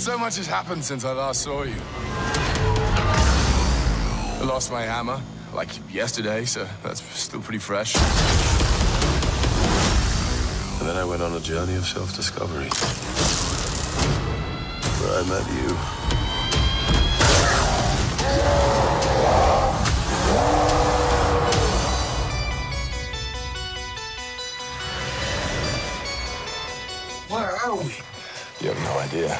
So much has happened since I last saw you. I lost my hammer, like yesterday, so that's still pretty fresh. And then I went on a journey of self-discovery, where I met you. Where are we? You have no idea.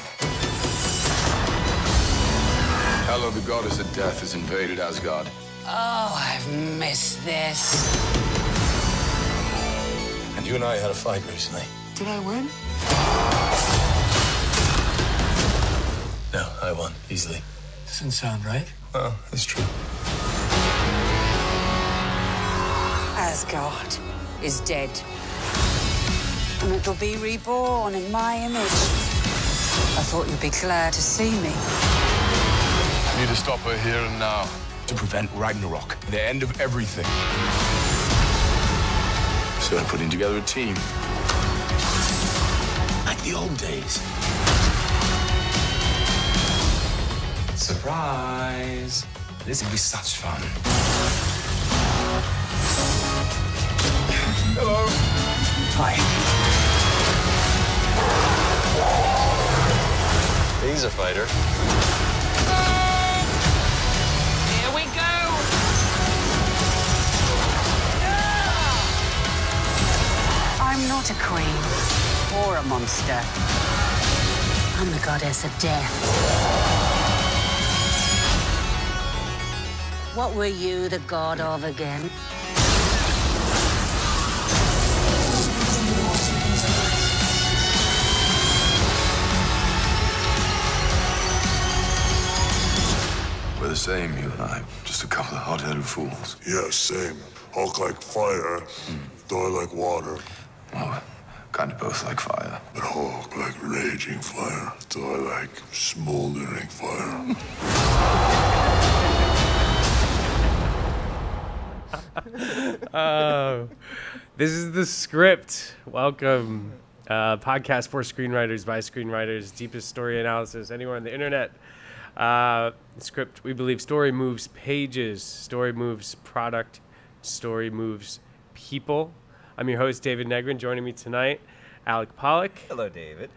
Hela, the goddess of death, has invaded Asgard. Oh, I've missed this. And you and I had a fight recently. Did I win? No, I won, easily. Doesn't sound right. Well, it's true. Asgard is dead. And it'll be reborn in my image. I thought you'd be glad to see me. I need to stop her here and now to prevent Ragnarok, the end of everything. So I'm putting together a team. Like the old days. Surprise! This will be such fun. Hello. Hi. He's a fighter. Here we go! I'm not a queen or a monster. I'm the goddess of death. What were you the god of again? We're the same, you and I. Just a couple of hot-headed fools. Yeah, same. Hulk like fire, Thor like water. Well, kind of both like fire. But Hulk like raging fire, Thor like smoldering fire. Oh, this is the script. Welcome. Podcast for screenwriters by screenwriters. Deepest story analysis anywhere on the internet. Script, we believe story moves pages. Story moves product. Story moves people. I'm your host, David Negrin. Joining me tonight, Alec Pollock. Hello, David.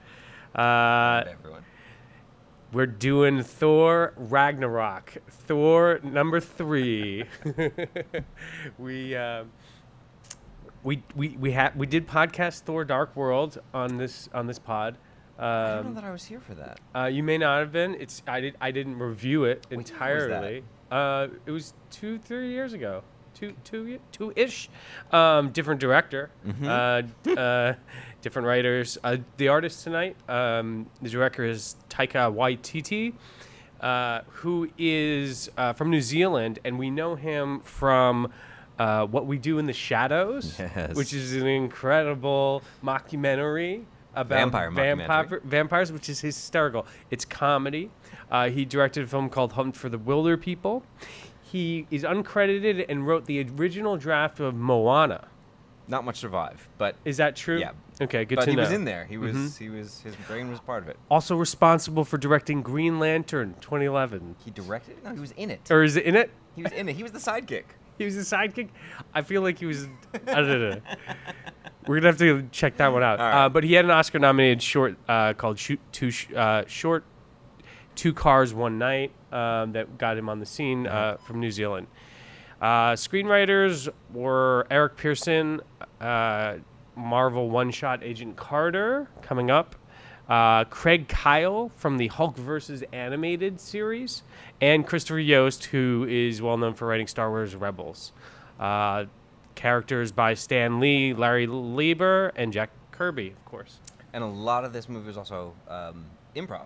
Hello, everyone. We're doing Thor Ragnarok. Thor number 3. We did podcast Thor Dark World on this pod. I don't know that I was here for that. You may not have been. I didn't review it What entirely. It was 2-3 years ago. Two-ish. Different director. Different writers. The artist tonight, the director is Taika Waititi, who is from New Zealand, and we know him from What We Do in the Shadows, Yes. which is an incredible mockumentary about vampires, which is hysterical. It's comedy. He directed a film called Hunt for the Wilder People. He is uncredited and wrote the original draft of Moana. Not much survive, but Is that true? yeah. Okay, good but to know. he was in there. He was. His brain was part of it. Also responsible for directing Green Lantern 2011. He directed it. No, he was in it. Or is it in it? He was in it. He was the sidekick. He was the sidekick? I feel like he was... I don't know. We're going to have to check that one out. All right. But he had an Oscar-nominated short called Two Cars, One Night that got him on the scene from New Zealand. Screenwriters were Eric Pearson, Marvel one-shot Agent Carter coming up, Craig Kyle from the Hulk vs. Animated series, and Christopher Yost, who is well known for writing Star Wars Rebels. Characters by Stan Lee, Larry Lieber, and Jack Kirby, of course. And a lot of this movie was also improv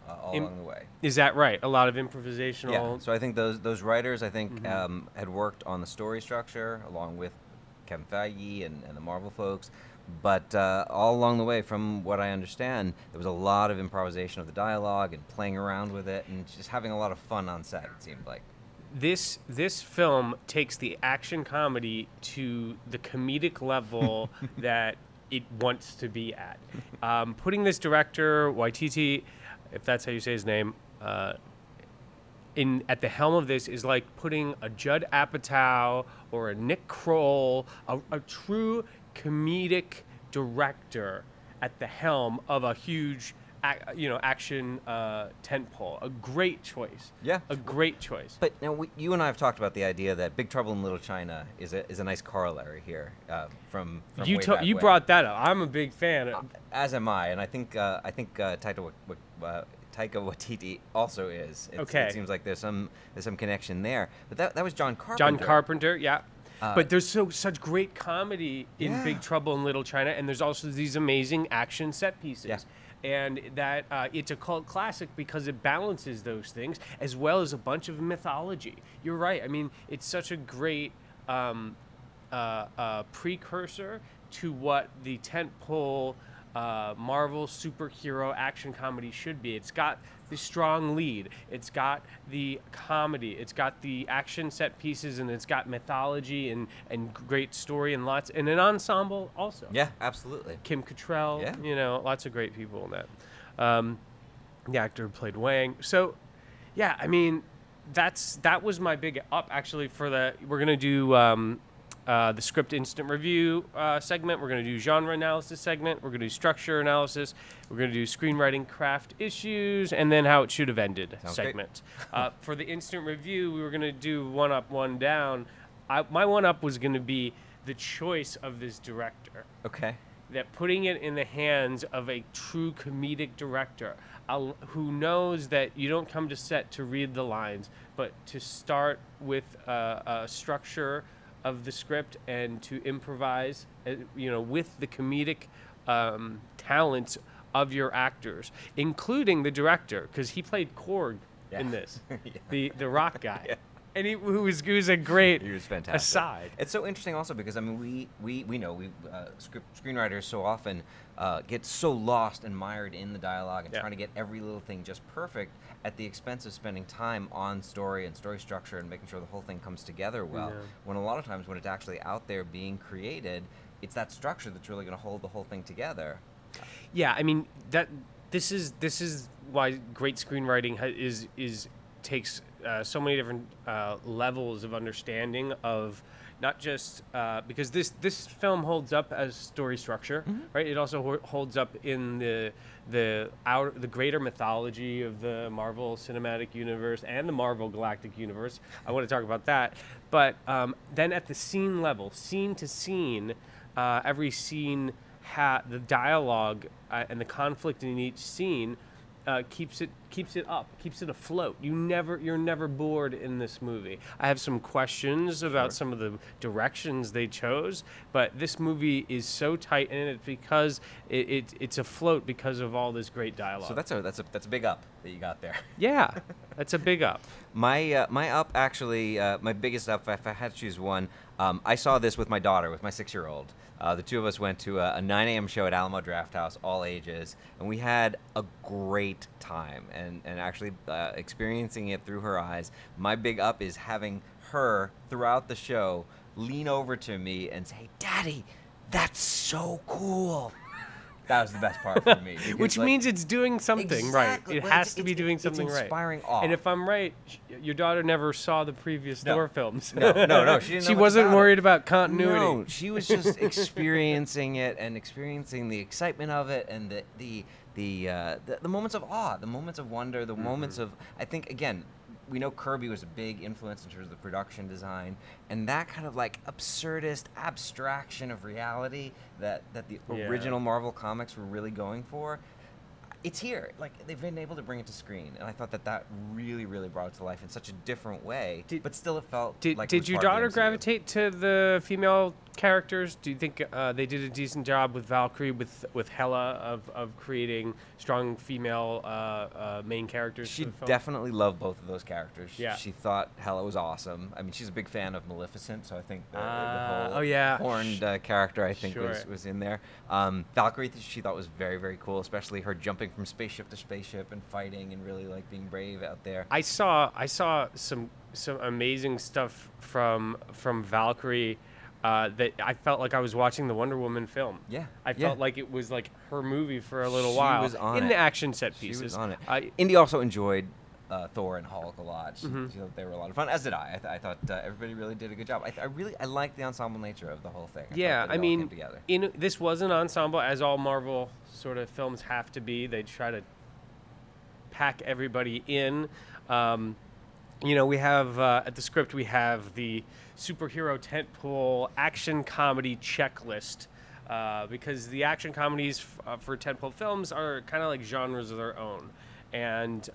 all along the way. Is that right? A lot of improvisational... Yeah. So I think those writers, had worked on the story structure along with Kevin Feige and the Marvel folks. But all along the way, from what I understand, there was a lot of improvisation of the dialogue and playing around with it and just having a lot of fun on set, it seemed like. This film takes the action comedy to the comedic level that it wants to be at. Putting this director, Waititi, if that's how you say his name, at the helm of this is like putting a Judd Apatow or a Nick Kroll, a true comedic director at the helm of a huge, action tentpole. A great choice. Yeah. A great choice. But now you and I have talked about the idea that Big Trouble in Little China is a nice corollary here from you way back you when. brought that up. I'm a big fan. As am I, and I think Taika Waititi also is. Okay. It seems like there's some connection there. But that was John Carpenter. John Carpenter, yeah. But there's such great comedy in Big Trouble in Little China, and there's also these amazing action set pieces. Yeah. And that it's a cult classic because it balances those things as well as a bunch of mythology. You're right. I mean, it's such a great precursor to what the tentpole Marvel superhero action comedy should be. It's got the strong lead, it's got the comedy, it's got the action set pieces, and it's got mythology and great story and an ensemble also. Yeah, absolutely. Kim Cattrall, Yeah. Lots of great people in that. The actor who played Wang. So, yeah, I mean, that was my big up actually for we're gonna do the script instant review segment. We're going to do genre analysis segment. We're going to do structure analysis. We're going to do screenwriting craft issues, and then how it should have ended segment. For the instant review, we were going to do one up, one down. My one up was going to be the choice of this director. Okay. That putting it in the hands of a true comedic director who knows that you don't come to set to read the lines, but to start with a structure of the script and to improvise, with the comedic talents of your actors, including the director, because he played Korg in this, the rock guy. Yeah. And he was a great he was fantastic. aside. It's so interesting also because, I mean, we know screenwriters so often get so lost and mired in the dialogue and trying to get every little thing just perfect at the expense of spending time on story and story structure and making sure the whole thing comes together well. Yeah. When a lot of times when it's actually out there being created, it's that structure that's really going to hold the whole thing together. Yeah, I mean this is why great screenwriting takes so many different levels of understanding of not just because this film holds up as story structure, right? It also holds up in the greater mythology of the Marvel Cinematic Universe and the Marvel Galactic Universe. I want to talk about that, but then at the scene level, scene to scene, every scene the dialogue and the conflict in each scene keeps it up, keeps it afloat. You're never bored in this movie. I have some questions about some of the directions they chose, but this movie is so tight in it because it's afloat because of all this great dialogue. So that's a big up that you got there. Yeah, that's a big up. My up actually, my biggest up, if I had to choose one, I saw this with my daughter, with my 6-year-old. The two of us went to a 9 a.m. show at Alamo Drafthouse, all ages, and we had a great time. And actually experiencing it through her eyes, my big up is having her, throughout the show, lean over to me and say, "Daddy, that's so cool." That was the best part for me. Which means it's doing something right. It has to be doing something right. It's inspiring awe. And if I'm right, your daughter never saw the previous Thor films. No, she didn't know She wasn't about worried about continuity. No, she was just experiencing it and experiencing the excitement of it and the moments of awe, the moments of wonder, the moments of, I think, again, we know Kirby was a big influence in terms of the production design, and that kind of like absurdist abstraction of reality that the original Marvel comics were really going for. It's here. Like, they've been able to bring it to screen, and I thought that really, really brought it to life in such a different way. But still, it felt like it was Did your part of daughter the MCU. gravitate to the female characters? Do you think they did a decent job with Valkyrie, with Hela, of creating strong female main characters? She for the film? definitely loved both of those characters. Yeah. She thought Hela was awesome. I mean, she's a big fan of Maleficent, so I think the whole horned character, I think, was in there. Valkyrie, she thought was very, very cool, especially her jumping from spaceship to spaceship and fighting and really like being brave out there. I saw some amazing stuff from Valkyrie that I felt like I was watching the Wonder Woman film. Yeah, I yeah. felt like it was like her movie for a little She while. was on in it. the action set pieces. She was on it. Indy also enjoyed Thor and Hulk a lot. She Mm-hmm. thought they were a lot of fun, as did I. I thought everybody really did a good job. I like the ensemble nature of the whole thing. Yeah, thought that I it all mean, came together. this was an ensemble, as all Marvel sort of films have to be. They try to pack everybody in. We have at the script we have the superhero tentpole action comedy checklist, because the action comedies for tentpole films are kind of like genres of their own, and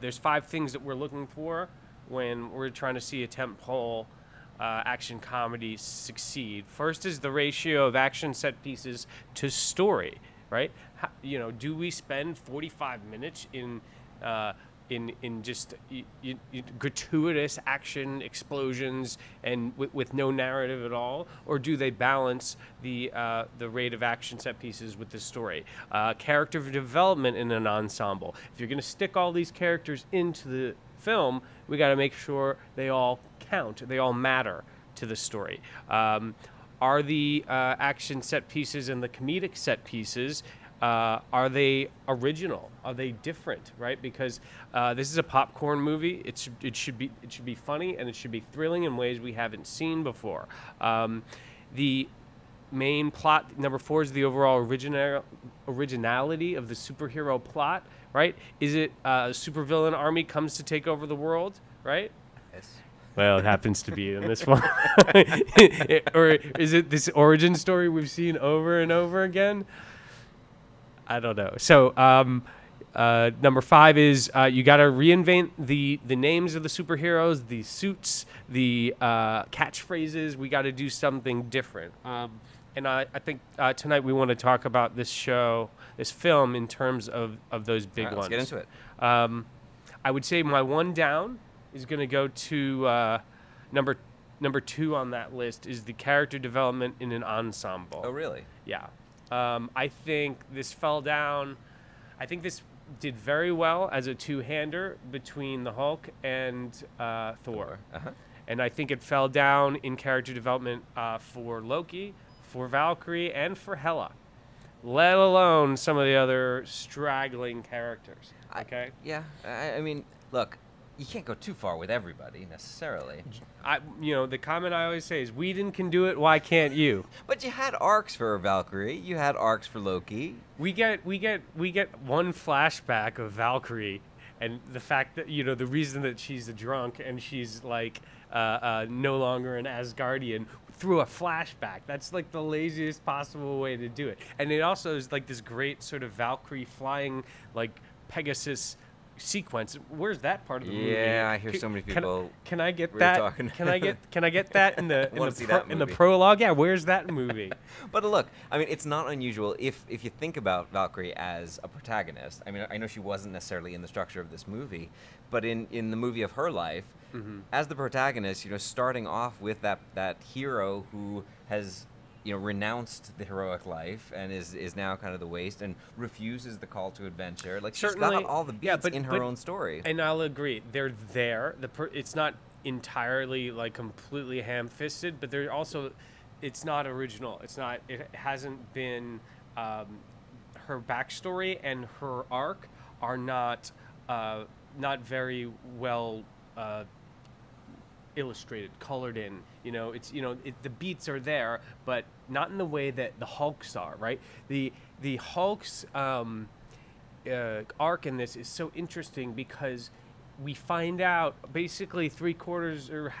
there's 5 things that we're looking for when we're trying to see a tentpole action comedy succeed. First is the ratio of action set pieces to story, right? Do we spend 45 minutes in just gratuitous action explosions and with no narrative at all, or do they balance the rate of action set pieces with the story? Character development in an ensemble. If you're going to stick all these characters into the film, we got to make sure they all count, they all matter to the story. Are the action set pieces and the comedic set pieces, are they original? Are they different? Right? Because this is a popcorn movie. It should be funny, and it should be thrilling in ways we haven't seen before. The main plot, number 4, is the overall originality of the superhero plot. Right? Is it a supervillain army comes to take over the world? Right? Yes. Well, it happens to be in this one. Or is it this origin story we've seen over and over again? I don't know. So number 5 is you got to reinvent the names of the superheroes, the suits, the catchphrases. We got to do something different. And I think tonight we want to talk about this film, in terms of those big ones. Let's get into it. I would say my one down is going to go to number 2 on that list, is the character development in an ensemble. Oh, really? Yeah. I think this fell down. I think this did very well as a two-hander between the Hulk and Thor. Uh-huh. And I think it fell down in character development for Loki, for Valkyrie, and for Hela, let alone some of the other straggling characters. Okay? I mean, look, you can't go too far with everybody necessarily. The comment I always say is, Whedon can do it, why can't you? But you had arcs for Valkyrie. You had arcs for Loki. We get one flashback of Valkyrie, and the fact that the reason that she's a drunk and she's like no longer an Asgardian through a flashback. That's like the laziest possible way to do it. And it also is like this great sort of Valkyrie flying like Pegasus sequence. Where's that part of the movie? Yeah, I hear so many people. Can I get were that? talking- Can I get that in the in the movie. prologue? Yeah, where's that movie? But look, I mean, it's not unusual if you think about Valkyrie as a protagonist. I mean, I know she wasn't necessarily in the structure of this movie, but in the movie of her life, as the protagonist, starting off with that hero who has renounced the heroic life and is now kind of the waste and refuses the call to adventure. Like, she's got all the beats in her own story. And I'll agree, they're there. It's not entirely like completely ham-fisted, but they're also, it's not original. It hasn't been, her backstory and her arc are not very well illustrated, colored in. The beats are there, but not in the way that the Hulks are, right? The Hulk's arc in this is so interesting because we find out basically 3/4, or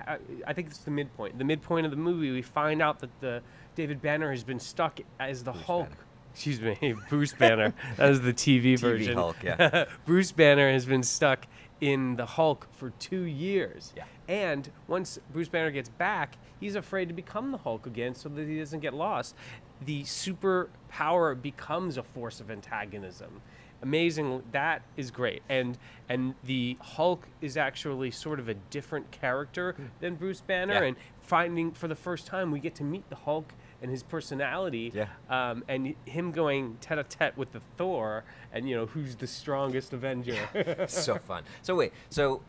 I think it's the midpoint. The midpoint of the movie, we find out that the David Banner has been stuck as the Hulk. Banner. Excuse me, Bruce Banner. That was the TV version. Hulk, yeah. Bruce Banner has been stuck in the Hulk for 2 years. Yeah. And once Bruce Banner gets back, he's afraid to become the Hulk again so that he doesn't get lost. The superpower becomes a force of antagonism. Amazing. That is great. And the Hulk is actually sort of a different character than Bruce Banner. Yeah. And finding, for the first time, we get to meet the Hulk and his personality, and him going tete-a-tete with the Thor, and who's the strongest Avenger. So fun. So wait, so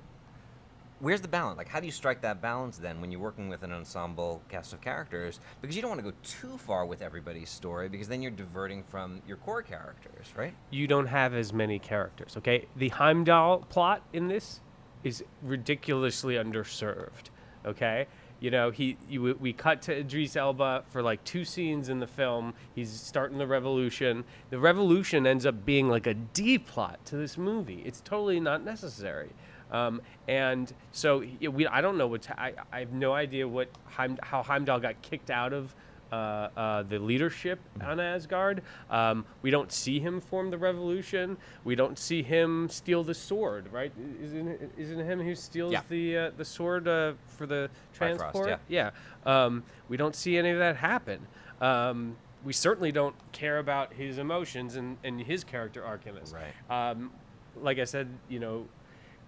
where's the balance? Like, how do you strike that balance then when you're working with an ensemble cast of characters? Because you don't want to go too far with everybody's story, because then you're diverting from your core characters, right? You don't have as many characters, okay? The Heimdall plot in this is ridiculously underserved, okay? You know, we cut to Idris Elba for like 2 scenes in the film. He's starting the revolution. The revolution ends up being like a D plot to this movie. It's totally not necessary. And so I don't know I have no idea how Heimdall got kicked out of the leadership on Asgard. We don't see him form the revolution. We don't see him steal the sword, right? Isn't it him who steals the sword for the transport? Bifrost, yeah. We don't see any of that happen. We certainly don't care about his emotions and his character arc in this. Right. Like I said, you know,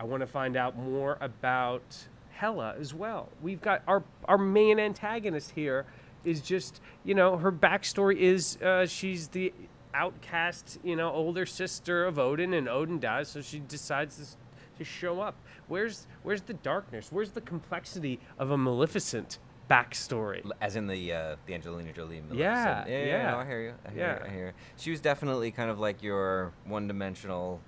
I want to find out more about Hela as well. We've got our main antagonist here is just, you know, her backstory is she's the outcast, you know, older sister of Odin, and Odin dies, so she decides to show up. Where's the darkness? Where's the complexity of a Maleficent backstory? As in the Angelina Jolie Maleficent. Yeah. No, I hear you. I hear you. She was definitely kind of like your one-dimensional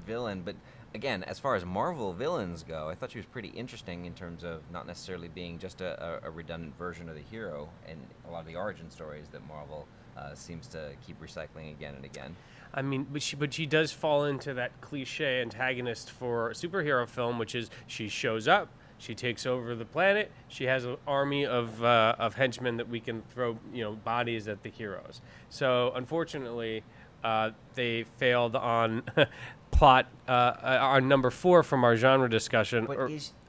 villain, but again, as far as Marvel villains go, I thought she was pretty interesting in terms of not necessarily being just a redundant version of the hero and a lot of the origin stories that Marvel seems to keep recycling again and again. I mean, but she does fall into that cliche antagonist for a superhero film, which is she shows up, she takes over the planet, she has an army of henchmen that we can throw, you know, bodies at the heroes. So unfortunately, they failed on plot on number 4 from our genre discussion. But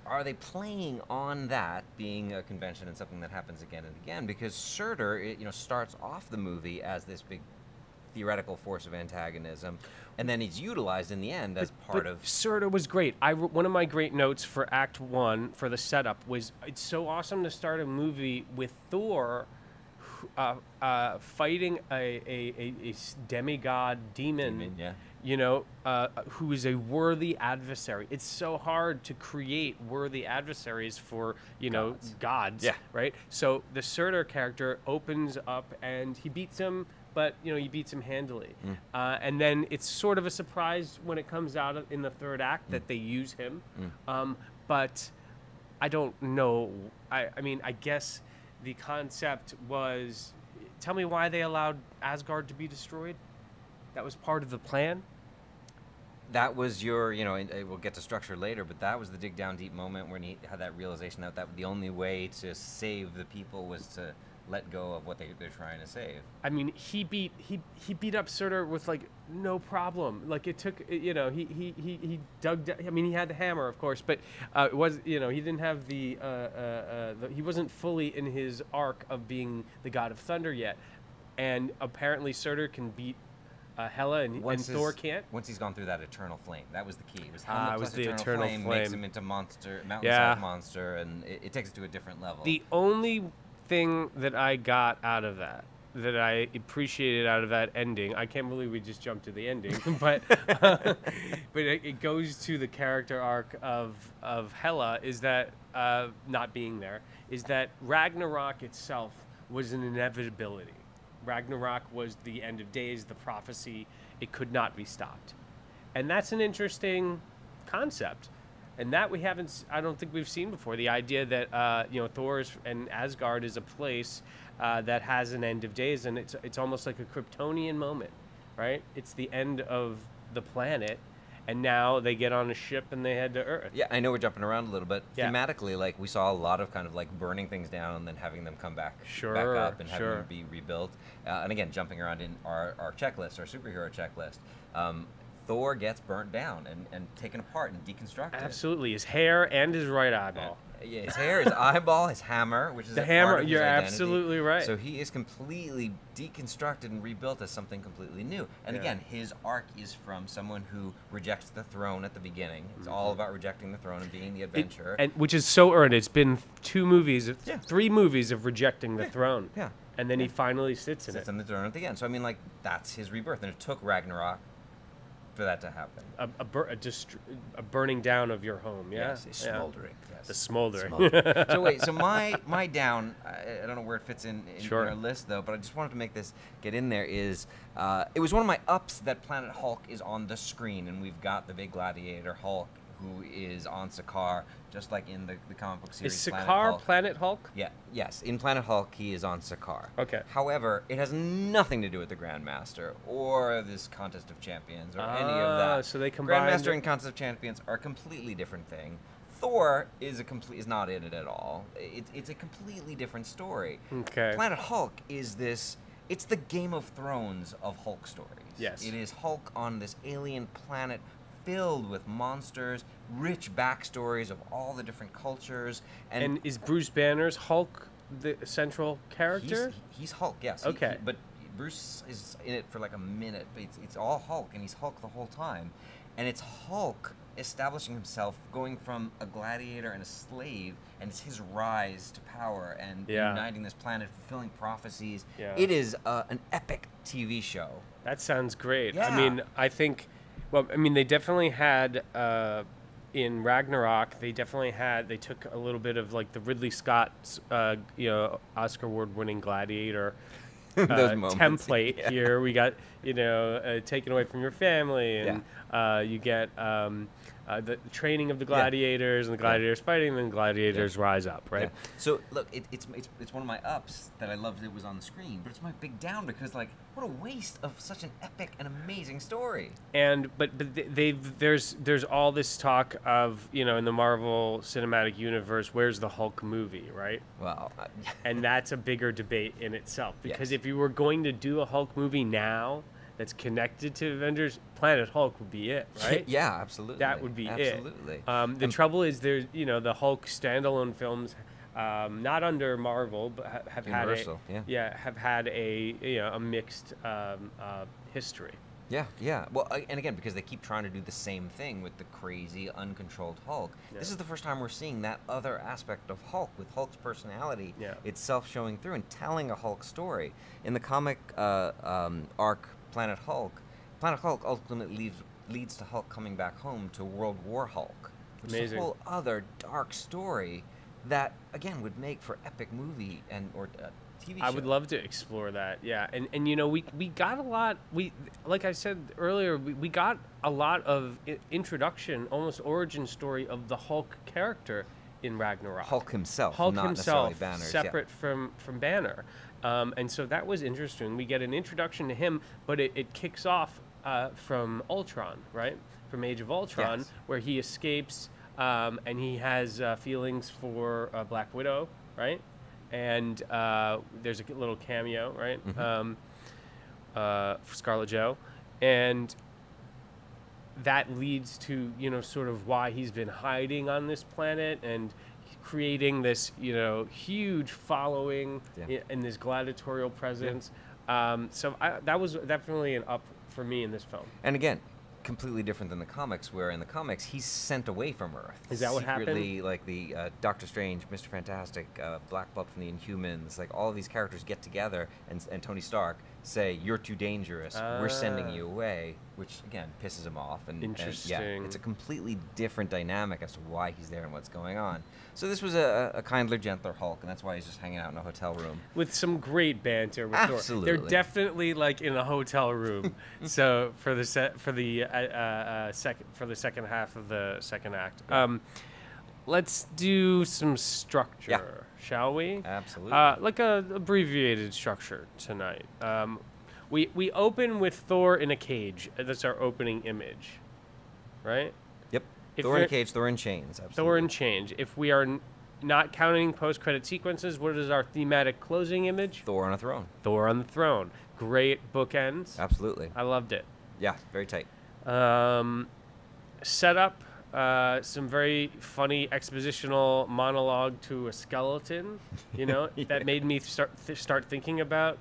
are they playing on that being a convention and something that happens again and again? Because Surtur, starts off the movie as this big theoretical force of antagonism, and then he's utilized in the end as part of. Surtur was great. One of my great notes for Act 1 for the setup was it's so awesome to start a movie with Thor fighting a demigod demon. Yeah. You know, who is a worthy adversary. It's so hard to create worthy adversaries for, gods, yeah. Right? So the Surtur character opens up and he beats him, but, he beats him handily. And then it's sort of a surprise when it comes out in the third act that they use him. But I don't know. I mean, I guess the concept was, tell me why they allowed Asgard to be destroyed? That was part of the plan? That was your, we'll get to structure later, but that was the dig down deep moment when he had that realization that the only way to save the people was to let go of what they're trying to save. I mean, he beat up Surtur with no problem. It took, he dug down. I mean, he had the hammer, of course, but it was, he didn't have he wasn't fully in his arc of being the god of thunder yet, and apparently Surtur can beat Hela and Thor can't. Once he's gone through that eternal flame, that was the key. It was how much the eternal flame makes him into mountain-sized monster, and it takes it to a different level. The only thing that I got out of that I appreciated out of that ending, I can't believe we just jumped to the ending, but it goes to the character arc of Hela, is that not being there, is that Ragnarok itself was an inevitability. Ragnarok was the end of days, the prophecy. It could not be stopped. And that's an interesting concept. And that I don't think we've seen before. The idea that, Thor and Asgard is a place that has an end of days, and it's almost like a Kryptonian moment, right? It's the end of the planet, and now they get on a ship and they head to Earth. Yeah, I know we're jumping around a little bit. Yeah. Thematically, we saw a lot of kind of burning things down and then having them come back up and having them be rebuilt. And again, jumping around in our checklist, our superhero checklist. Thor gets burnt down and taken apart and deconstructed. Absolutely. His hair and his right eyeball. Yeah, his hair, his eyeball, his hammer, which is the a hammer. part of his You're identity. absolutely right. So he is completely deconstructed and rebuilt as something completely new. And again, his arc is from someone who rejects the throne at the beginning. It's all about rejecting the throne and being the adventurer. And which is so earned. It's been 3 movies of rejecting the throne. Yeah. And then he finally sits in on the throne at the end. So I mean, that's his rebirth. And it took Ragnarok for that to happen. A burning down of your home. Yeah, Yes, smoldering. Yes. The smoldering. So wait, so my down, I don't know where it fits in Sure. our list though, but I just wanted to make this get in there. Is it was one of my ups that Planet Hulk is on the screen, and we've got the big gladiator Hulk who is on Sakaar, just like in the comic book series. Is Sakaar Planet Hulk? Yeah, yes. In Planet Hulk, he is on Sakaar. Okay. However, it has nothing to do with the Grandmaster or this Contest of Champions or any of that. So they combined Grandmaster and Contest of Champions are a completely different thing. Thor is not in it at all. It's a completely different story. Okay. Planet Hulk is this. It's the Game of Thrones of Hulk stories. Yes. It is Hulk on this alien planet filled with monsters, rich backstories of all the different cultures, And is Bruce Banner's Hulk the central character? He's Hulk, yes. Okay. But Bruce is in it for like a minute, but it's all Hulk, and he's Hulk the whole time. And it's Hulk establishing himself, going from a gladiator and a slave, and it's his rise to power and uniting this planet, fulfilling prophecies. Yeah. It is an epic TV show. That sounds great. Yeah. I mean, I think, well, I mean, they definitely had, in Ragnarok, they took a little bit of like the Ridley Scott's, Oscar award-winning gladiator Those moments. template Yeah. here. We got, taken away from your family, and you get the training of the gladiators, and the gladiators fighting, and then gladiators rise up, right? Yeah. So look, it's one of my ups that I loved it was on the screen, but it's my big down because like what a waste of such an epic and amazing story. And but there's all this talk of in the Marvel Cinematic Universe, where's the Hulk movie, right? Well, And that's a bigger debate in itself, because Yes. if you were going to do a Hulk movie now that's connected to Avengers, Planet Hulk would be it, right? yeah, absolutely. That would be absolutely. it. The trouble is there's the Hulk standalone films, not under Marvel, but have Universal, have had a mixed history. Yeah. Well, and again, because they keep trying to do the same thing with the crazy, uncontrolled Hulk. Yeah. This is the first time we're seeing that other aspect of Hulk, with Hulk's personality itself showing through and telling a Hulk story. In the comic arc Planet Hulk ultimately leads to Hulk coming back home to World War Hulk, which is a whole other dark story that, again, would make for epic movie or TV show. I would love to explore that, yeah. And we got a lot, like I said earlier, we got a lot of introduction, almost origin story of the Hulk character in Ragnarok. Hulk himself, Hulk not himself, necessarily Banner. separate from Banner. And so that was interesting. We get an introduction to him, but it kicks off from Ultron, right? From Age of Ultron, where he escapes and he has feelings for Black Widow, right? And there's a little cameo, right? For Scarlet Jo. And that leads to, sort of why he's been hiding on this planet and creating this, huge following in this gladiatorial presence. So that was definitely an up for me in this film. And again, completely different than the comics, where in the comics he's sent away from Earth. Is that what happened? Secretly, like the Doctor Strange, Mr. Fantastic, Black Bolt from the Inhumans, like all of these characters get together and Tony Stark say, "You're too dangerous. We're sending you away," which again pisses him off. And Interesting. it's a completely different dynamic as to why he's there and what's going on. So this was a kindler, gentler Hulk, and that's why he's just hanging out in a hotel room With some great banter with Thor. Absolutely. They're definitely like in a hotel room. So for the second half of the second act, let's do some structure, shall we? Absolutely. Like a abbreviated structure tonight. We open with Thor in a cage. That's our opening image, right? Yep. If Thor in a you're- cage, Thor in chains. Absolutely. Thor in change. If we are not counting post-credit sequences, what is our thematic closing image? Thor on a throne. Thor on the throne. Great bookends. Absolutely. I loved it. Yeah, very tight. Set up some very funny expositional monologue to a skeleton, that made me start thinking about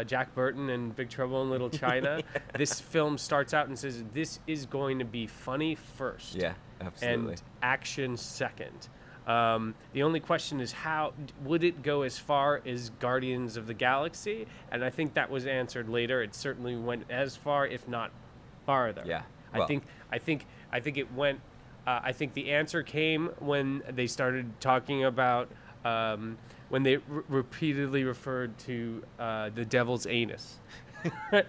Jack Burton and Big Trouble in Little China. This film starts out and says, this is going to be funny first. Yeah, absolutely. And action second. The only question is, how would it go as far as Guardians of the Galaxy? And I think that was answered later. It certainly went as far, if not farther. Yeah. I think it went. I think the answer came when they started talking about when they repeatedly referred to the devil's anus. the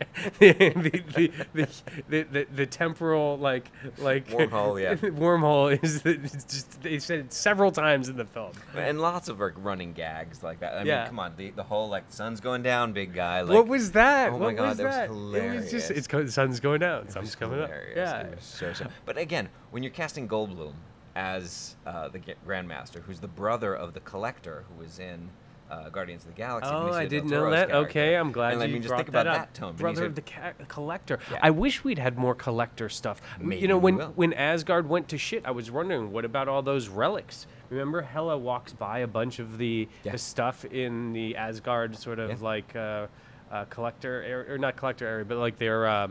temporal like Wormhole, yeah. wormhole is it's just, they said it several times in the film, and lots of like running gags like that. I mean, come on, the whole like sun's going down, big guy. Like, what was that? Oh what my God, was that that? was hilarious. It was just the sun's going down, sun's coming hilarious. up. Yeah, It was so. But again, when you're casting Goldblum as the Grandmaster, who's the brother of the Collector, who was in Guardians of the Galaxy. Oh, I didn't know Toro's that. character. Okay, I'm glad and, you just brought think about that up. that tone. Brother of the Collector. Yeah. I wish we'd had more Collector stuff. Maybe you know, we will. when Asgard went to shit, I was wondering, what about all those relics? Remember, Hela walks by a bunch of the stuff in the Asgard sort of like collector area, or not collector area, but like their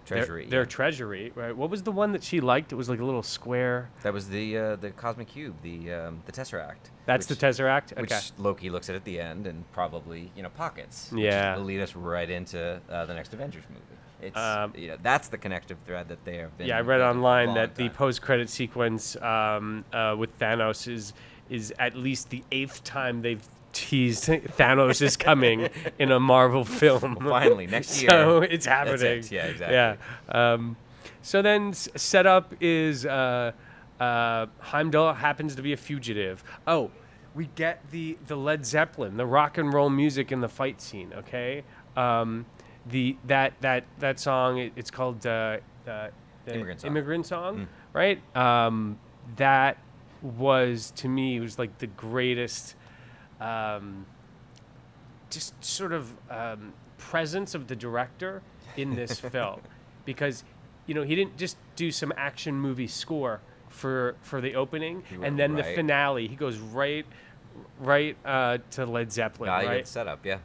treasury. Their treasury, right? What was the one that she liked? It was like a little square. That was the Cosmic Cube, the Tesseract. That's the Tesseract? Okay. Which Loki looks at the end and probably, pockets. Yeah. Which will lead us right into the next Avengers movie. It's, that's the connective thread that they have been. Yeah, I read online that time. the post-credit sequence with Thanos is at least the 8th time they've teased Thanos is coming in a Marvel film. Well, finally, next year. So it's happening. That's it. Yeah, exactly. Yeah. So then setup is Heimdall happens to be a fugitive. Oh, we get the Led Zeppelin, the rock and roll music in the fight scene. Okay, that song, it's called the Immigrant Song, right? That was, to me, it was like the greatest, just sort of presence of the director in this film, because he didn't just do some action movie score for the opening and then the finale. He goes right to Led Zeppelin, right? Good setup, yeah.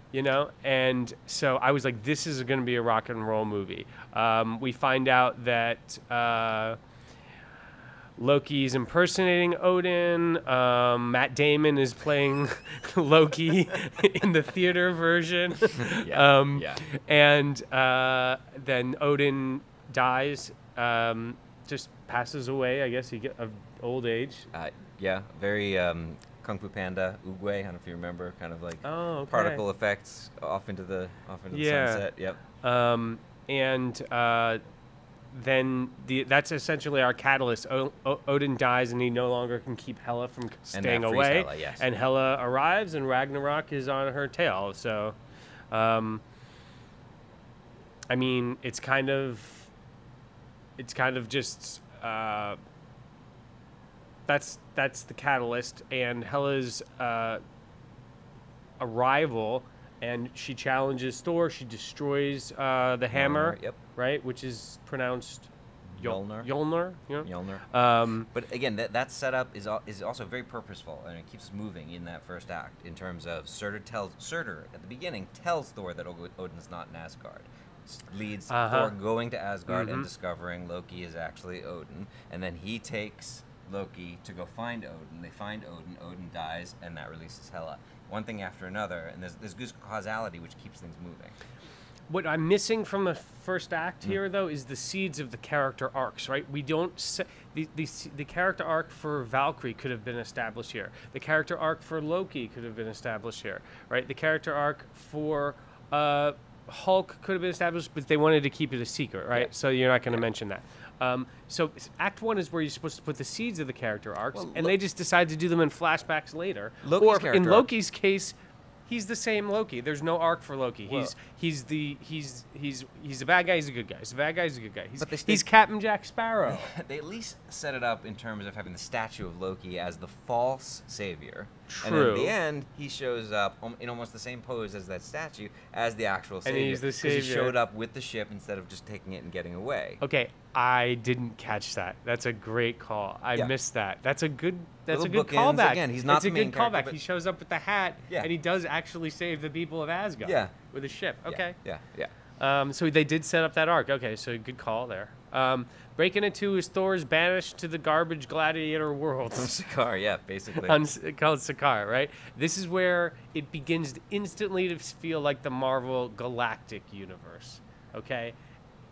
And so I was like, this is going to be a rock and roll movie. We find out that Loki's impersonating Odin. Matt Damon is playing Loki in the theater version. And then Odin dies, just passes away. I guess he get of old age. Very Kung Fu Panda, Oogway. I don't know if you remember, kind of like particle effects off into the sunset. Yep. Then that's essentially our catalyst. Odin dies, and he no longer can keep Hela from staying away. Hela, yes. And Hela arrives, and Ragnarok is on her tail. So, I mean, it's kind of just that's the catalyst, and Hela's arrival, and she challenges Thor. She destroys the hammer, right, which is pronounced Mjolnir. Mjolnir. But again, that setup is also very purposeful, and it keeps us moving in that first act. In terms of Surtur at the beginning tells Thor that Odin's not in Asgard. Leads Thor going to Asgard and discovering Loki is actually Odin, and then he takes Loki to go find Odin. They find Odin. Odin dies, and that releases Hela. One thing after another, and there's good causality which keeps things moving. What I'm missing from the first act here, though, is the seeds of the character arcs, right? We don't the character arc for Valkyrie could have been established here. The character arc for Loki could have been established here, right? The character arc for Hulk could have been established, but they wanted to keep it a secret, right? So you're not going to mention that. So Act 1 is where you're supposed to put the seeds of the character arcs, and they just decide to do them in flashbacks later. In Loki's case, he's the same Loki. There's no arc for Loki. He's a bad guy. He's a good guy. He's a bad guy. He's a good guy. He's Captain Jack Sparrow. They at least set it up in terms of having the statue of Loki as the false savior. True. And then at the end, he shows up in almost the same pose as that statue as the actual savior. And he's the savior. Because he showed up with the ship instead of just taking it and getting away. Okay, I didn't catch that. That's a great call. I missed that. That's a good callback. Again, he's not the main character. It's a good callback. He shows up with the hat, and he does actually save the people of Asgard with a ship. Okay. Yeah. So they did set up that arc. Okay, so good call there. Breaking Into is Thor's banished to the garbage gladiator world. Sakaar, basically. Called Sakaar, right? This is where it begins instantly to feel like the Marvel Galactic Universe, okay?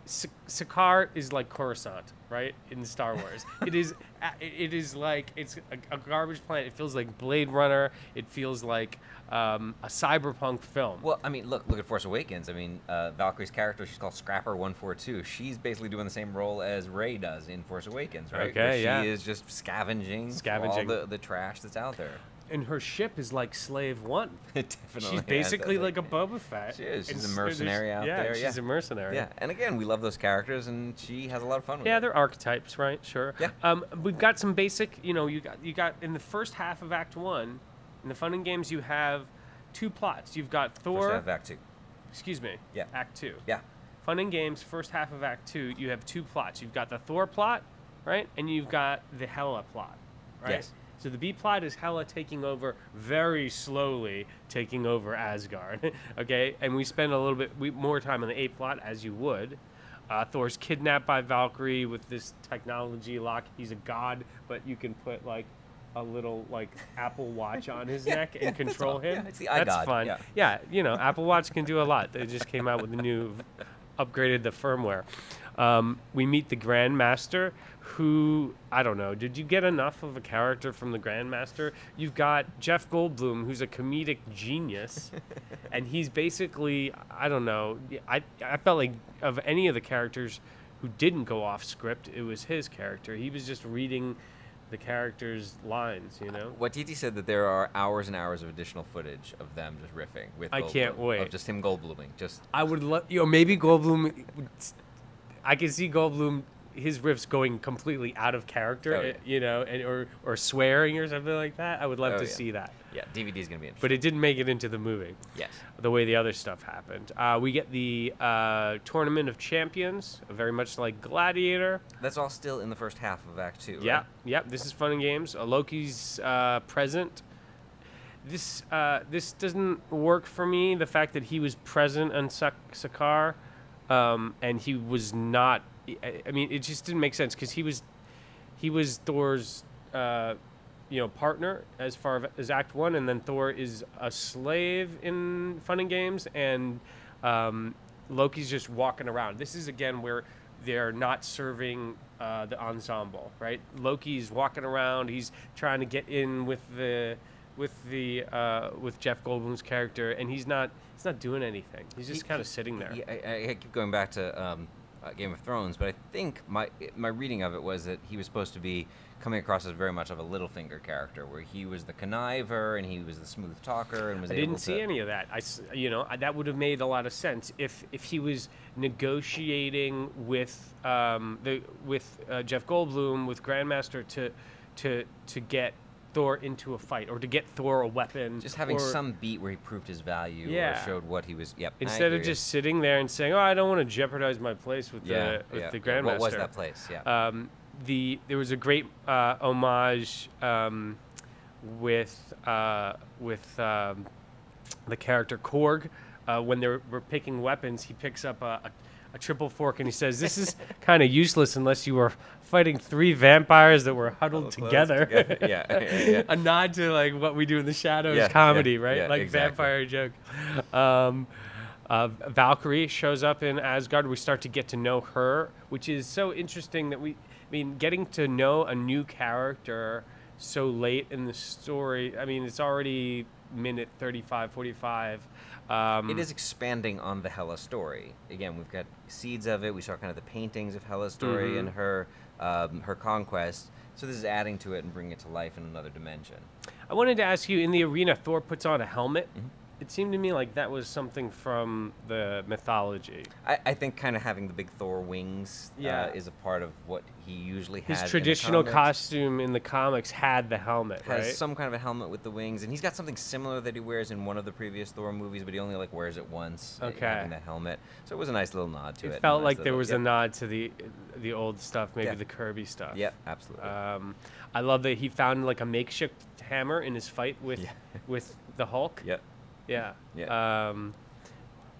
Sakaar is like Coruscant, right? In Star Wars, it is like it's a garbage planet. It feels like Blade Runner. It feels like a cyberpunk film. Well, I mean, look at Force Awakens. I mean, Valkyrie's character, she's called Scrapper 142. She's basically doing the same role as Rey does in Force Awakens, right? Okay, Where she is just scavenging all the trash that's out there. And her ship is like Slave One. Definitely. She's basically like a Boba Fett. She is. She's a mercenary out there. Yeah, she's a mercenary. Yeah, and again, we love those characters, and she has a lot of fun with Yeah, it. they're archetypes, right? Sure. Yeah. We've got some basic. You got in the first half of Act 1, in the Fun and Games, you have 2 plots. You've got Thor. First half of Act 2. Excuse me. Yeah. Act 2. Yeah. Fun and Games, first half of Act 2, you have 2 plots. You've got the Thor plot, right? And you've got the Hela plot, right? Yes. So the B plot is Hela taking over, very slowly taking over Asgard, okay? And we spend a little bit more time on the A plot, as you would. Thor's kidnapped by Valkyrie with this technology lock. He's a god, but you can put, like, a little, like, Apple Watch on his neck and control him. Yeah, it's the iGod. That's fun. Yeah, Apple Watch can do a lot. They just came out with a new, upgraded the firmware. We meet the Grandmaster, who, I don't know, did you get enough of a character from the Grandmaster? You've got Jeff Goldblum, who's a comedic genius, and he's basically, I don't know, I felt like of any of the characters who didn't go off script, it was his character. He was just reading the character's lines, Waititi said that there are hours and hours of additional footage of them just riffing with I Goldblum, can't wait. of just him Goldbluming. I would love, maybe Goldblum, I can see Goldblum, his riffs going completely out of character, and or swearing or something like that. I would love to see that. Yeah, DVD's going to be interesting. But it didn't make it into the movie. Yes. The way the other stuff happened. We get the Tournament of Champions, very much like Gladiator. That's all still in the first half of Act 2, Yeah, right? yeah. This is Fun and Games. Loki's present. This doesn't work for me. The fact that he was present on Sakaar, and he was not. I mean, it just didn't make sense because he was Thor's partner as far as Act 1, and then Thor is a slave in Fun and Games, and Loki's just walking around. This is again where they're not serving the ensemble, right? Loki's walking around. He's trying to get in with Jeff Goldblum's character, and he's not doing anything. He's just kind of sitting there. I keep going back to Game of Thrones, but I think my reading of it was that he was supposed to be coming across as very much of a Littlefinger character, where he was the conniver and he was the smooth talker and was able to... I didn't see any of that. That would have made a lot of sense if he was negotiating with Jeff Goldblum, with Grandmaster, to get Thor into a fight, or to get Thor a weapon. Just having some beat where he proved his value, or showed what he was. Yep. Instead of just sitting there and saying, "Oh, I don't want to jeopardize my place with the Grandmaster." What was that place? Yeah. There was a great homage with the character Korg. When they were picking weapons, he picks up a triple fork and he says, "This is kind of useless unless you were fighting 3 vampires that were huddled together." Yeah. A nod to like what we do in the Shadows comedy, right? Yeah, like exactly. vampire joke. Valkyrie shows up in Asgard. We start to get to know her, which is so interesting that getting to know a new character so late in the story. I mean, it's already minute 35, 45. It is expanding on the Hela story. Again, we've got seeds of it. We saw kind of the paintings of Hela's story and her conquest. So this is adding to it and bringing it to life in another dimension. I wanted to ask you, in the arena, Thor puts on a helmet. Mm-hmm. It seemed to me like that was something from the mythology. I think kind of having the big Thor wings is a part of what he usually has. His traditional costume in the comics had the helmet, right? Has some kind of a helmet with the wings, and he's got something similar that he wears in one of the previous Thor movies, but he only wears it once. Okay. Having the helmet, so it was a nice little nod to it. It felt like there was a nod to the old stuff, maybe the Kirby stuff. Yeah, absolutely. I love that he found like a makeshift hammer in his fight with the Hulk. Yep. Yeah. Yeah.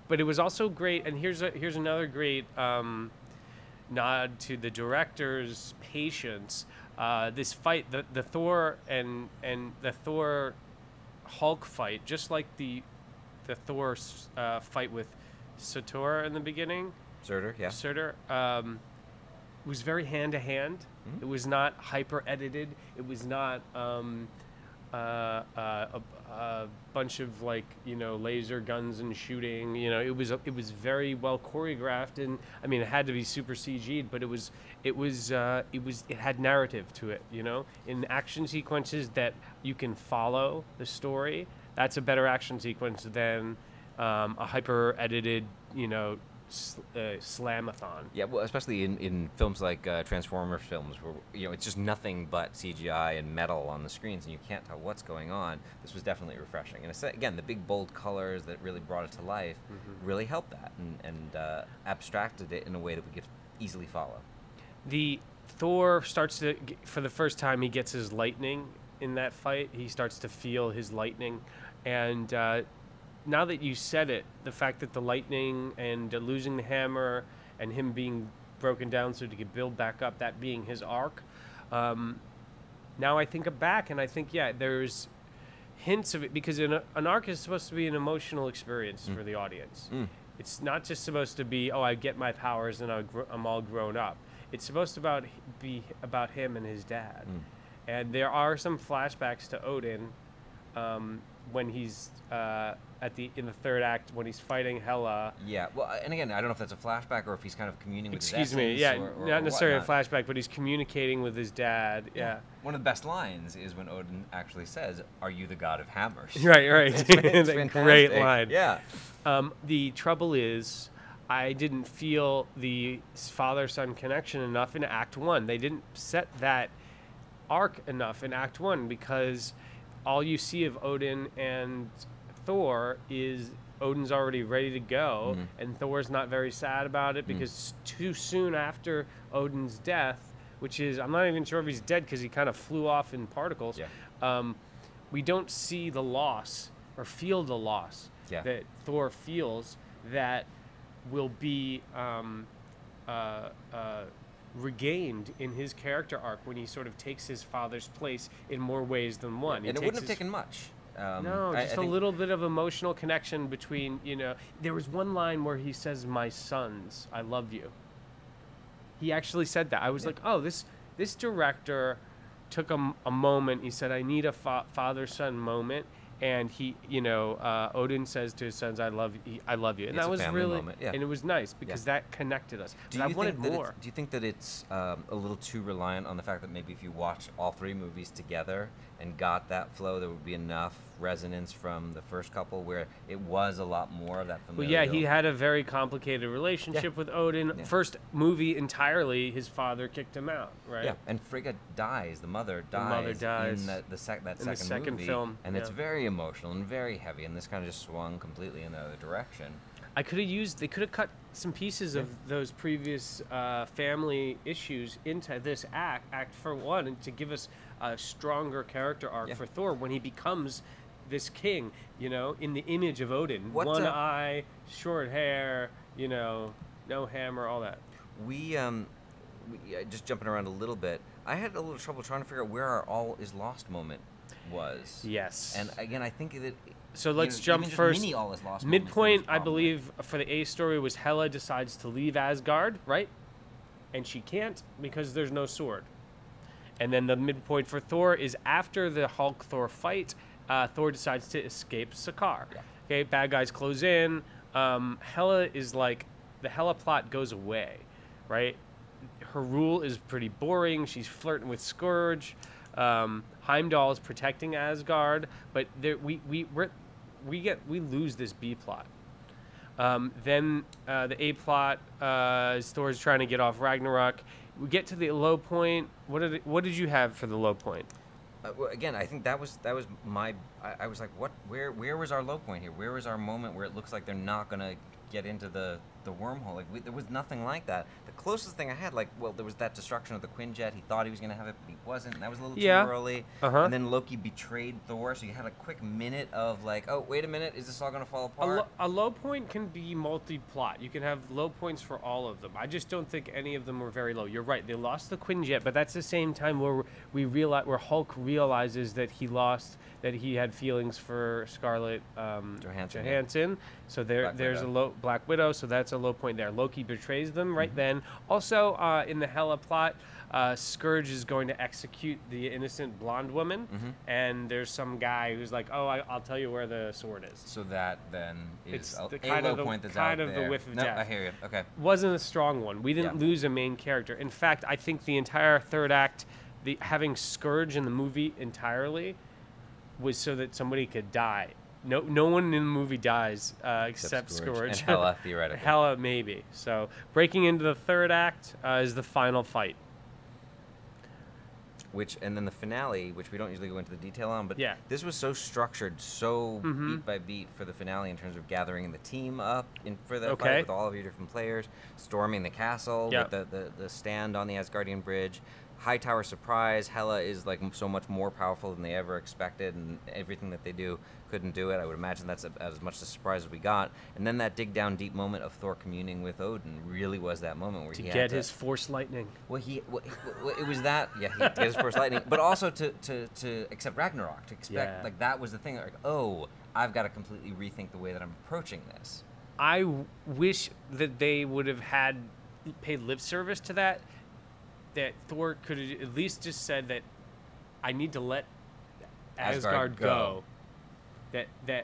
But it was also great, and here's another great nod to the director's patience. This fight, the Thor and the Thor Hulk fight, just like the Thor fight with Sator in the beginning. Surtur, yeah. Surtur, was very hand to hand. It was not hyper edited. It was not a bunch of like laser guns and shooting. It was very well choreographed, and I mean it had to be super CG'd, but it had narrative to it. In action sequences that you can follow the story. That's a better action sequence than a hyper edited slamathon. Yeah, well, especially in films like Transformers films, where it's just nothing but CGI and metal on the screens, and you can't tell what's going on. This was definitely refreshing, and again, the big bold colors that really brought it to life really helped that, and abstracted it in a way that we could easily follow. The Thor starts to, for the first time, he gets his lightning in that fight. He starts to feel his lightning, and now that you said it, the fact that the lightning and losing the hammer and him being broken down so he could build back up, that being his arc, now I think back and I think, yeah, there's hints of it, because an arc is supposed to be an emotional experience for the audience. It's not just supposed to be, oh, I get my powers and I'm all grown up. It's supposed to be about him and his dad. And there are some flashbacks to Odin when he's in the third act when he's fighting Hela. Yeah, well, and again, I don't know if that's a flashback or if he's kind of communing with his essence. Excuse me, yeah, or not necessarily whatnot. a flashback, but he's communicating with his dad. Yeah. One of the best lines is when Odin actually says, "Are you the god of hammers?" Right. It's That great fantastic. line. Yeah. The trouble is, I didn't feel the father-son connection enough in Act 1. They didn't set that arc enough in Act 1, because all you see of Odin and Thor is Odin's already ready to go, and Thor's not very sad about it, because too soon after Odin's death, which is, I'm not even sure if he's dead because he kind of flew off in particles, we don't see the loss or feel the loss that Thor feels that will be regained in his character arc when he sort of takes his father's place in more ways than one. And it wouldn't have taken much. No, just a little bit of emotional connection between, there was one line where he says, "My sons, I love you." He actually said that. I was like, oh, this director took a moment. He said, I need a father-son moment. And he, Odin says to his sons, "I love you," and It's that a was family really, moment, yeah. and it was nice because that connected us. Do But I you wanted think that more. do you think that it's a little too reliant on the fact that maybe if you watch all three movies together and got that flow, there would be enough resonance from the first couple where it was a lot more of that Well, familial? yeah, he had a very complicated relationship with Odin. Yeah. First movie entirely, his father kicked him out, right? Yeah, and Frigga dies. The mother dies. In that second movie, film, and it's yeah. very emotional and very heavy. And this kind of just swung completely in the other direction. They could have cut some pieces of those previous family issues into this act for one, and to give us a stronger character arc for Thor when he becomes this king, in the image of Odin. One eye, short hair, no hammer, all that. We just jumping around a little bit. I had a little trouble trying to figure out where our all is lost moment was. Yes. And again, I think that. So let's jump even just first. Mini all is lost Midpoint, moments I believe, for the A story was Hela decides to leave Asgard, right? And she can't because there's no sword. And then the midpoint for Thor is after the Hulk-Thor fight, Thor decides to escape Sakaar. Yeah. Okay, bad guys close in. Hela is like, the Hela plot goes away, right? Her rule is pretty boring. She's flirting with Scourge. Heimdall is protecting Asgard, but we lose this B plot. Then the A plot is Thor's trying to get off Ragnarok. We get to the low point. What did you have for the low point? Well, again, I think that was my. I was like, what? Where was our low point here? Where was our moment where it looks like they're not gonna get into the wormhole? Like there was nothing like that. The closest thing I had, there was that destruction of the Quinjet. He thought he was gonna have it, but he wasn't. And that was a little too early. And then Loki betrayed Thor, so you had a quick minute of like, oh, wait a minute, is this all gonna fall apart? A low point can be multi-plot. You can have low points for all of them. I just don't think any of them were very low. You're right. They lost the Quinjet, but that's the same time where Hulk realizes that he had feelings for Scarlett Johansson. So Black there's Widow. a Black Widow. So that's a low point there. Loki betrays them right then. Also, in the Hela plot, Scourge is going to execute the innocent blonde woman, and there's some guy who's like, "Oh, I'll tell you where the sword is." So that then is It's a the kind low of the point that's kind out of there. the whiff of No, death. I hear you. Okay. Wasn't a strong one. We didn't lose a main character. In fact, I think the entire third act, having Scourge in the movie entirely, was so that somebody could die. No one in the movie dies except Scourge. And Hela, theoretically. Hela, maybe. So breaking into the third act is the final fight. And then the finale, which we don't usually go into the detail on, but Yeah. this was so structured, so beat by beat for the finale in terms of gathering the team up for the fight with all of your different players, storming the castle with the stand on the Asgardian bridge, Hightower surprise. Hela is like so much more powerful than they ever expected, and everything that they do couldn't do it. I would imagine that's as much a surprise as we got. And then that dig down deep moment of Thor communing with Odin really was that moment where To he get had his Force lightning. Well, it was that, he get his Force lightning, but also to accept Ragnarok, to expect, like, that was the thing, like, oh, I've got to completely rethink the way that I'm approaching this. I wish that they would have paid lip service to that Thor could have at least just said that I need to let Asgard go.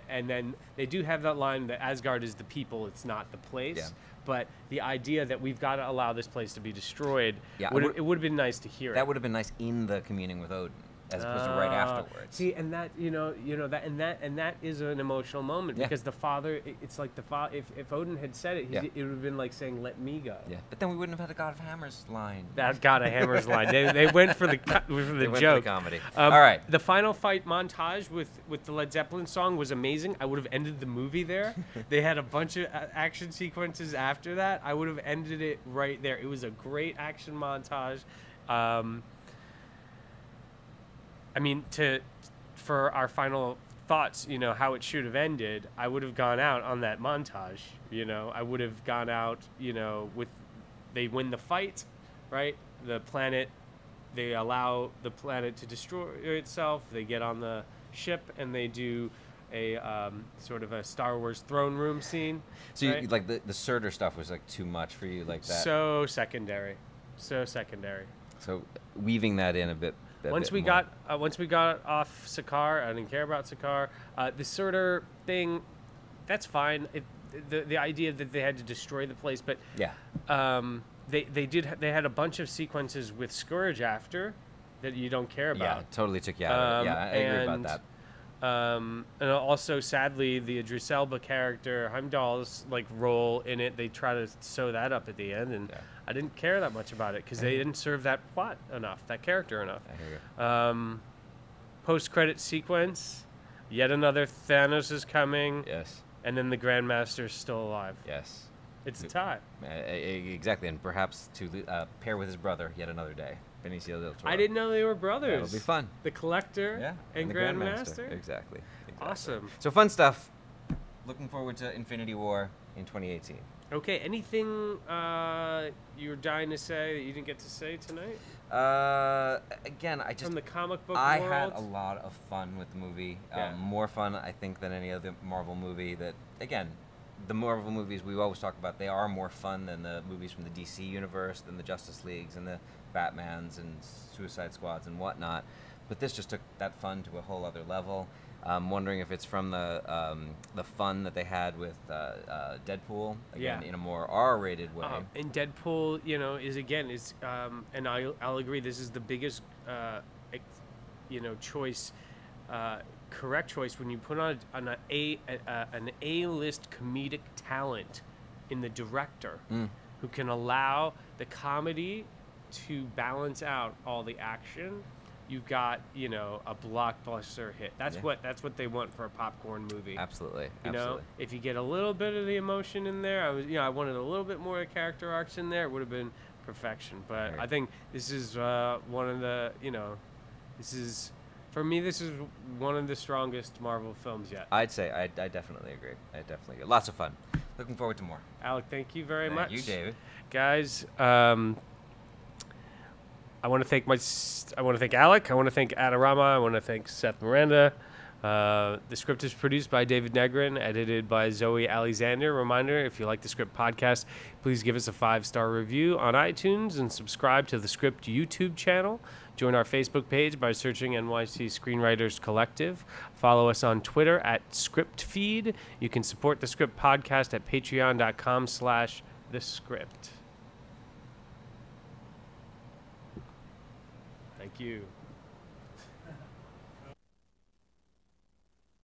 And then they do have that line that Asgard is the people, it's not the place. Yeah. But the idea that we've got to allow this place to be destroyed, it would have been nice to hear. That would have been nice in the communing with Odin, as opposed to right afterwards. See, and that that is an emotional moment because the father. It's like the father. If Odin had said it, it would have been like saying, "Let me go." Yeah, but then we wouldn't have had a God of Hammers line. That God of Hammers line. They went for the joke. For the comedy. All right. The final fight montage with the Led Zeppelin song was amazing. I would have ended the movie there. They had a bunch of action sequences after that. I would have ended it right there. It was a great action montage. I mean, for our final thoughts, how it should have ended, I would have gone out on that montage. I would have gone out, with they win the fight, right? The planet, they allow the planet to destroy itself. They get on the ship and they do a sort of a Star Wars throne room scene. So right? you, like the Surtur stuff was like too much for you, like that. So secondary. So weaving that in a bit. Once we got off Sakaar, I didn't care about Sakaar. The Surtur thing, that's fine. The idea that they had to destroy the place, but they had a bunch of sequences with Scourge after that you don't care about. Yeah, totally took you out of it. Yeah, I agree about that. And also, sadly, the Idris Elba character, Heimdall's role in it, they try to sew that up at the end, and I didn't care that much about it because they didn't serve that plot enough, that character enough. I hear you. Post-credit sequence, yet another Thanos is coming. Yes. And then the Grandmaster's still alive. Yes. It's a tie. Exactly, and perhaps to pair with his brother yet another day. Benicio del Toro. I didn't know they were brothers. That'll be fun. The Collector and the Grandmaster. Exactly. Awesome. So fun stuff. Looking forward to Infinity War in 2018. Okay, anything you're dying to say that you didn't get to say tonight? Again, from the comic book I world? had a lot of fun with the movie. More fun, I think, than any other Marvel movie. That, again, the Marvel movies we always talk about, they are more fun than the movies from the DC universe, than the Justice Leagues and the Batmans and Suicide Squads and whatnot. But this just took that fun to a whole other level. I'm wondering if it's from the fun that they had with Deadpool, again, in a more R-rated way. And Deadpool, is and I'll agree, this is the biggest, choice, correct choice when you put on an A-list comedic talent in the director who can allow the comedy to balance out all the action. You've got, a blockbuster hit. That's what they want for a popcorn movie. Absolutely. If you get a little bit of the emotion in there, I wanted a little bit more character arcs in there. It would have been perfection. But I think this is one of the, for me, this is one of the strongest Marvel films yet. I'd say I definitely agree. Lots of fun. Looking forward to more. Alec, thank you very much. Thank you, David. Guys, I want to thank Alec. I want to thank Adorama. I want to thank Seth Miranda. The script is produced by David Negrin, edited by Zoe Alexander. Reminder, if you like the Script podcast, please give us a 5-star review on iTunes and subscribe to the Script YouTube channel. Join our Facebook page by searching NYC Screenwriters Collective. Follow us on Twitter at ScriptFeed. You can support the Script podcast at patreon.com/thescript. Thank you.